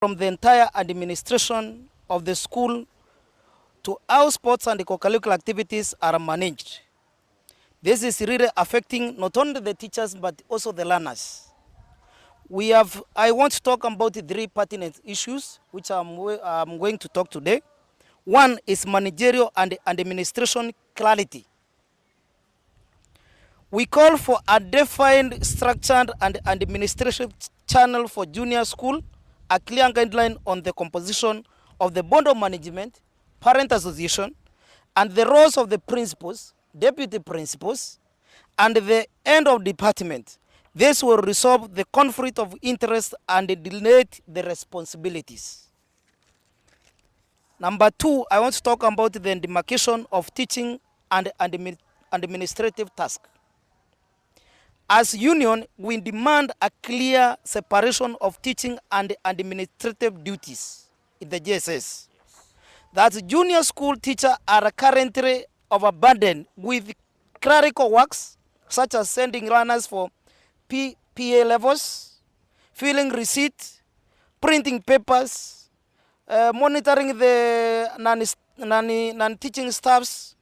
from the entire administration of the school to how sports and co-curricular activities are managed. This is really affecting not only the teachers but also the learners. I want to talk about the three pertinent issues which I'm going to talk today. One is managerial and administration clarity. We call for a defined, structured and administrative channel for junior school, a clear guideline on the composition of the board of management, parent association, and the roles of the principals, deputy principals, and the end of department. This will resolve the conflict of interest and delineate the responsibilities. Number two, I want to talk about the demarcation of teaching and administrative tasks. As union, we demand a clear separation of teaching and administrative duties in the JSS. That junior school teachers are currently overburdened with clerical works such as sending learners for PA levels, filling receipts, printing papers, monitoring the non-teaching staffs,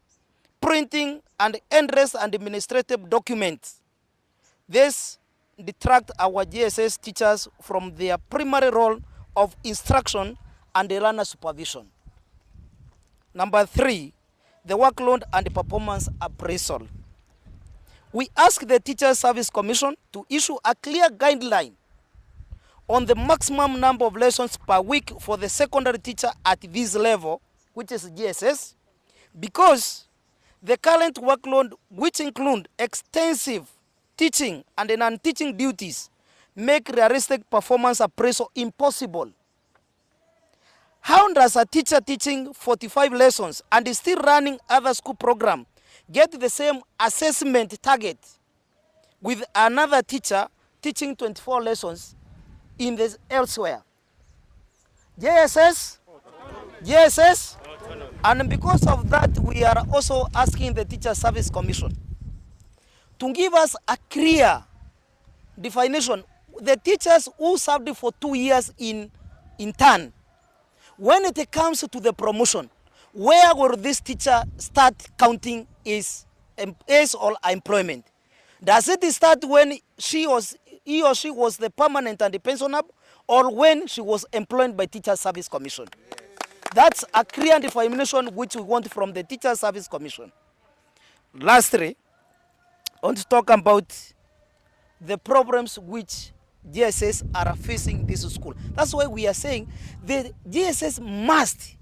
printing and endless administrative documents. This detracts our JSS teachers from their primary role of instruction and learner supervision. Number three, the workload and performance appraisal. We ask the Teachers Service Commission to issue a clear guideline on the maximum number of lessons per week for the secondary teacher at this level, which is JSS, because the current workload, which include extensive teaching and non-teaching duties, make realistic performance appraisal impossible. How does a teacher teaching 45 lessons and is still running other school program get the same assessment target with another teacher teaching 24 lessons in this elsewhere? JSS, and because of that, we are also asking the Teacher Service Commission to give us a clear definition. The teachers who served for 2 years in turn, when it comes to the promotion, where will this teacher start counting his or employment? Does it start when he or she was the permanent and the pensioner, or when she was employed by Teacher Service Commission? That's a clear definition which we want from the Teacher Service Commission. Lastly, I want to talk about the problems which JSS are facing this school. That's why we are saying the JSS must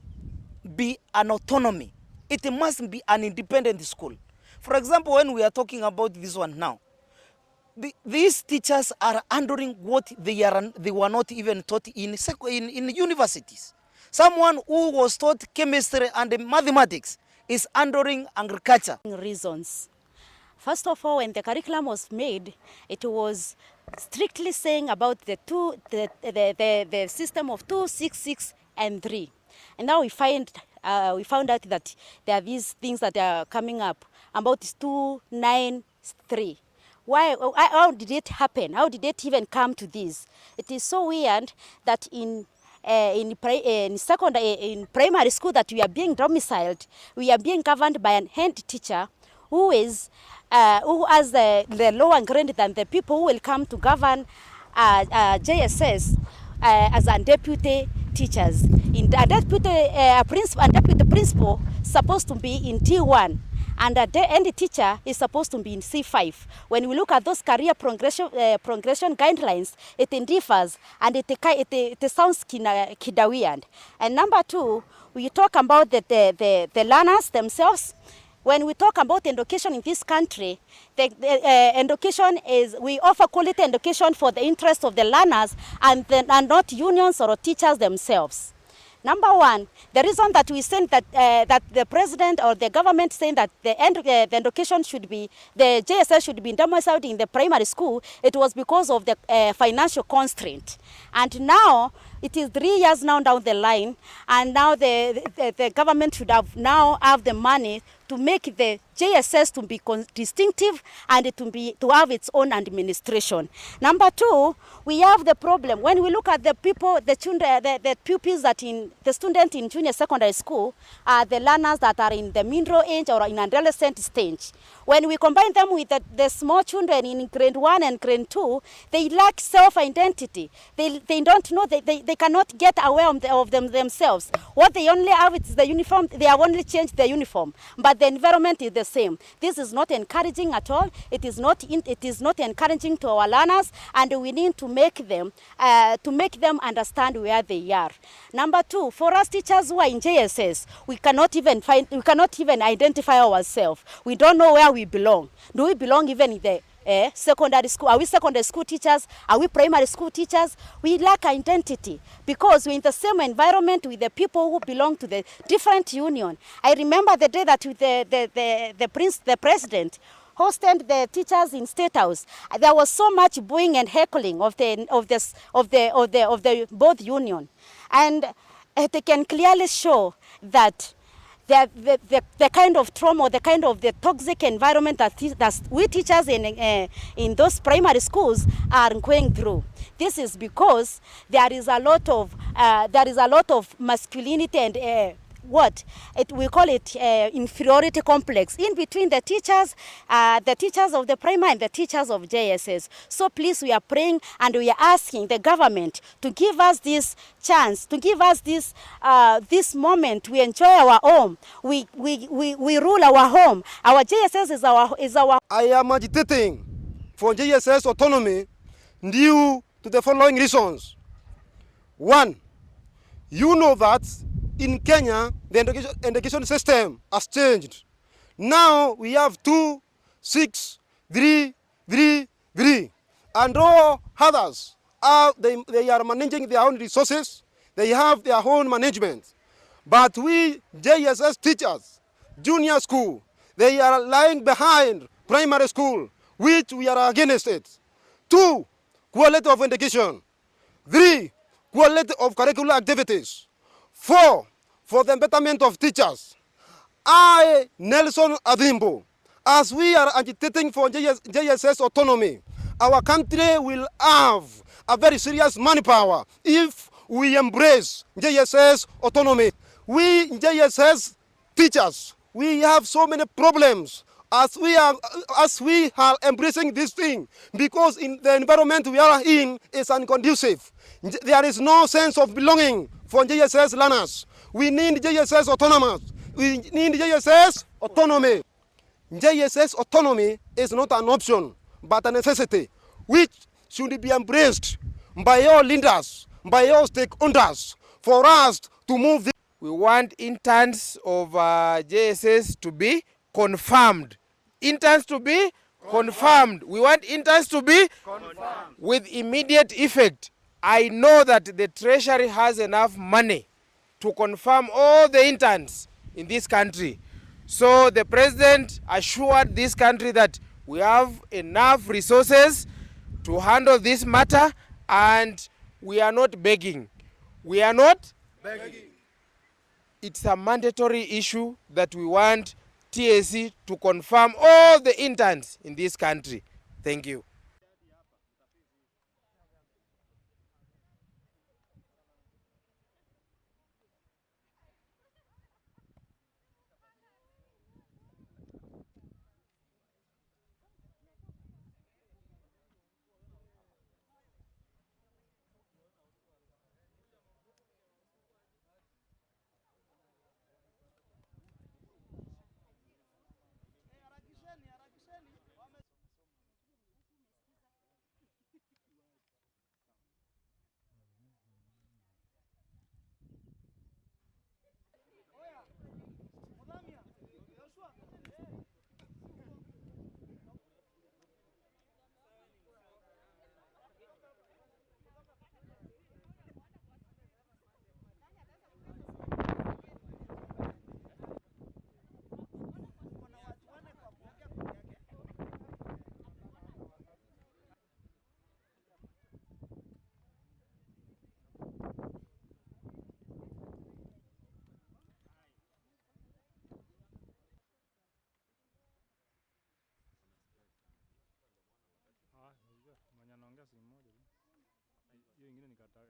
be an autonomy. It must be an independent school. For example, when we are talking about this one now, these teachers are handling what they were not even taught in universities. Someone who was taught chemistry and mathematics is handling agriculture. Reasons. First of all, when the curriculum was made, it was strictly saying about the system of 2, 6, 6, and 3. And now we found out that there are these things that are coming up about 2, 9, 3. Why? How did it happen? How did it even come to this? It is so weird that in primary school that we are being domiciled, we are being governed by an head teacher who has the lower grade than the people who will come to govern JSS as a deputy teachers. In a deputy principal supposed to be in T1, and the teacher is supposed to be in C5. When we look at those career progression guidelines, it differs and it sounds kinda weird. And number two, we talk about the learners themselves. When we talk about education in this country, education is, we offer quality education for the interest of the learners and not unions or teachers themselves. Number one, the reason that we think that the president or the government saying that the education should be, the JSS should be domiciled in the primary school, it was because of the financial constraint. And now, it is 3 years now down the line, and now the government should have the money to make the JSS to be distinctive and to have its own administration. Number two, we have the problem when we look at the people, the children, the pupils that in the student in junior secondary school are the learners that are in the middle age or in adolescent stage. When we combine them with the small children in grade 1 and grade 2, they lack self-identity. They don't know, they cannot get aware of themselves. What they only have is the uniform. They have only changed the uniform, but the environment is the same. This is not encouraging at all. It is not encouraging to our learners, and we need to make them understand where they are. Number two, for us teachers who are in JSS, we cannot even identify ourselves. We don't know where we belong. Do we belong even in the secondary school? Are we secondary school teachers? Are we primary school teachers? We lack identity because we're in the same environment with the people who belong to the different union. I remember the day that the president hosted the teachers in State House. There was so much booing and heckling of the both union, and they can clearly show that the kind of trauma, the kind of the toxic environment that we teachers in those primary schools are going through. This is because there is a lot of masculinity and we call it inferiority complex in between the teachers of the primary and the teachers of JSS. So please, we are praying and we are asking the government to give us this chance, to give us this moment. We enjoy our home. We rule our home. Our JSS is our. I am agitating for JSS autonomy due to the following reasons. One, you know that in Kenya, the education system has changed. Now we have 2, 6, 3, 3, 3. And all others, they are managing their own resources. They have their own management. But we JSS teachers, junior school, they are lying behind primary school, which we are against it. 2, quality of education. 3, quality of curricular activities. 4, for the betterment of teachers. I, Nelson Adimbo, as we are agitating for JSS autonomy, our country will have a very serious manpower if we embrace JSS autonomy. We JSS teachers, we have so many problems as we are embracing this thing, because in the environment we are in is unconducive. There is no sense of belonging for JSS learners. We need JSS autonomous. We need JSS autonomy. JSS autonomy is not an option, but a necessity, which should be embraced by all leaders, by all stakeholders, for us to move this. We want interns of JSS to be confirmed. Interns to be confirmed. We want interns to be confirmed with immediate effect. I know that the Treasury has enough money to confirm all the interns in this country. So the President assured this country that we have enough resources to handle this matter, and we are not begging. We are not begging. It's a mandatory issue that we want TSC to confirm all the interns in this country. Thank you. hiyo ingine nikata